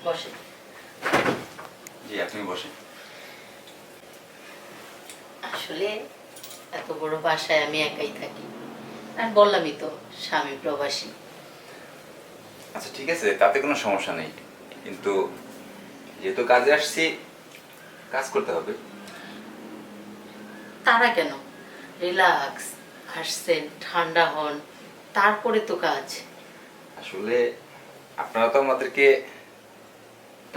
বসে। জি, আপনি বসেন। আসলে এত বড় বাসায় আমি একাই থাকি, আর বললামই তো স্বামী প্রবাসী। আচ্ছা ঠিক আছে, তাতে কোনো সমস্যা নেই, কিন্তু যেহেতু কাজে আসছি কাজ করতে হবে। তারা কেন? রিল্যাক্স, আসছেন, ঠান্ডা হন, তারপরে তো কাজ। আসলে আপনারা তো আমাদেরকে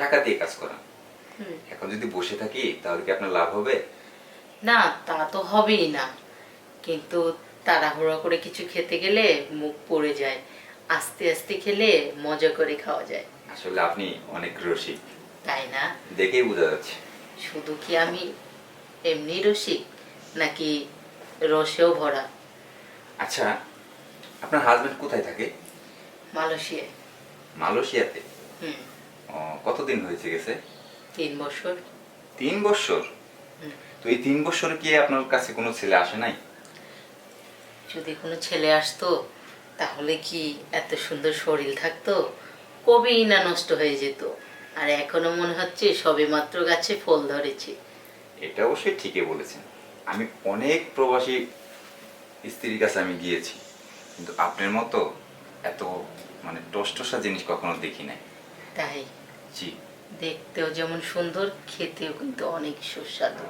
টাকা দিয়ে কাজ করান, হুম। এখন যদি বসে থাকি তাহলে কি আপনার লাভ হবে? না, তা তো হবেই না, কিন্তু তাড়াহুড়ো করে কিছু খেতে গেলে মুখ পড়ে যায়। আস্তে আস্তে খেলে মজা করে খাওয়া যায়। আসলে আপনি অনেক রসিক, তাই না? দেখেই বোঝা যাচ্ছে। শুধু কি আমি এমনি রসিক, নাকি রসেও ভরা? আচ্ছা, আপনার হাজবেন্ড কোথায় থাকে? মালয়েশিয়ায়। মালয়েশিয়াতে? হুম। ও, কতদিন হয়েছে গেছে? 3 বছর। 3 বছর? হুম। তো এই 3 বছরে কি আপনার কাছে কোনো ছেলে আসে নাই? যদি কোনো ছেলে আসতো তাহলে কি এত সুন্দর শরীর থাকতো? কবেই না নষ্ট হয়ে যেত। আর এখনো মনে হচ্ছে সবে মাত্র গাছে ফল ধরেছে। এটা অবশ্যই ঠিকই বলেছেন। আমি অনেক প্রবাসী স্ত্রীর কাছে আমি গিয়েছি, কিন্তু আপনার মতো এত মানে টসটসা জিনিস কখনো দেখি নাই। তাই? জি। দেখতেও যেমন সুন্দর, খেতেও কিন্তু অনেক সুস্বাদু।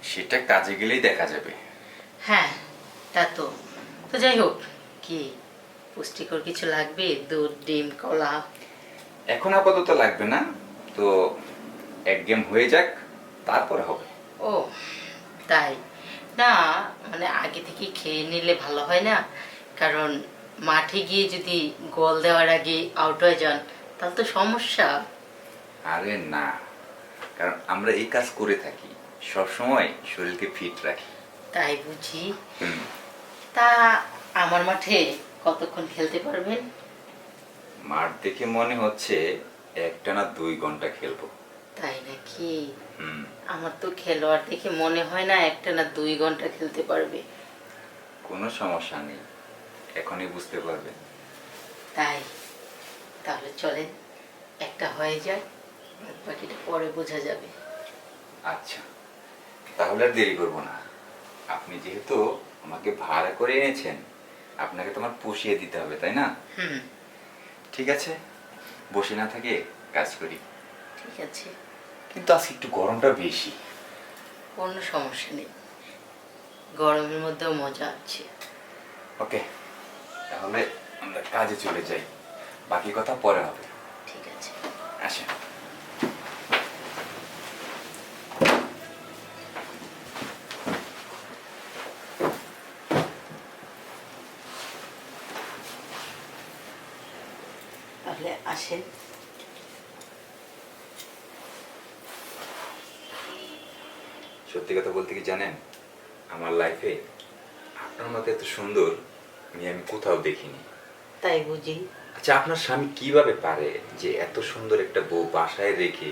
সেটা কাজে গেলেই দেখা যাবে। হ্যাঁ, তা তো। তো যাই হোক, কি পুষ্টিকর কিছু লাগবে? দুধ, ডিম, কলা? এখন আপাতত লাগবে না, তো এক গেম হয়ে যাক, তারপরে হবে। ও তাই? না, মানে আগে থেকে খেয়ে নিলে ভালো হয় না? কারণ মাঠে গিয়ে যদি গোল দেওয়ার আগে আউট হয়ে যান তাহলে তো সমস্যা। আরে না, কারণ আমরা এই কাজ করে থাকি, সব সময় শরীরকে ফিট রাখি। তাই বুঝি? হুম। তা আমার মাঠে কতক্ষণ খেলতে পারবেন? মাঠ দেখে মনে হচ্ছে একটানা 2 ঘন্টা খেলবো। তাই নাকি? হুম। আমার তো খেলোয়াড় দেখে মনে হয় না একটানা 2 ঘন্টা খেলতে পারবে। কোনো সমস্যা নেই, এখনই বুঝতে পারবেন। তাই? তাহলে চলেন, একটা হয়ে যায়, বাদ বাকিটা পরে বোঝা যাবে। আচ্ছা, তাহলে আর দেরি করবো না। আপনি যেহেতু আমাকে ভাড়া করে এনেছেন, আপনাকে তো আমার পুষিয়ে দিতে হবে, তাই না? হুম। ঠিক আছে, বসে না থেকে কাজ করি। ঠিক আছে। কিন্তু আজকে একটু গরমটা বেশি। কোনো সমস্যা নেই, গরমের মধ্যেও মজা আছে। ওকে, তাহলে আমরা কাজে চলে যাই, বাকি কথা পরে হবে। ঠিক আছে। আসেন। তাহলে আসেন। সত্যি কথা বলতে কি জানেন, আমার লাইফে আপনার মতো এত সুন্দর মেয়ে আমি কোথাও দেখিনি। তাই বুঝি? আচ্ছা, আপনার স্বামী কিভাবে পারে যে এত সুন্দর একটা বউ বাসায় রেখে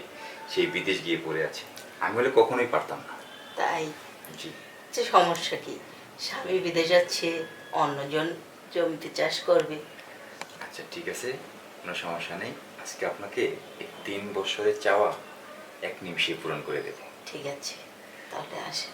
সেই বিদেশ গিয়ে পড়ে আছে? আমি হলে কখনোই পারতাম না। তাই? জি। যে সমস্যা কি? স্বামী বিদেশ যাচ্ছে, অন্যজন জমিতে চাষ করবে। আচ্ছা ঠিক আছে, কোনো সমস্যা নেই। আজকে আপনাকে এই 3 বছরের চাওয়া এক নিমিষে পূরণ করে দেব। ঠিক আছে, তাহলে আসেন।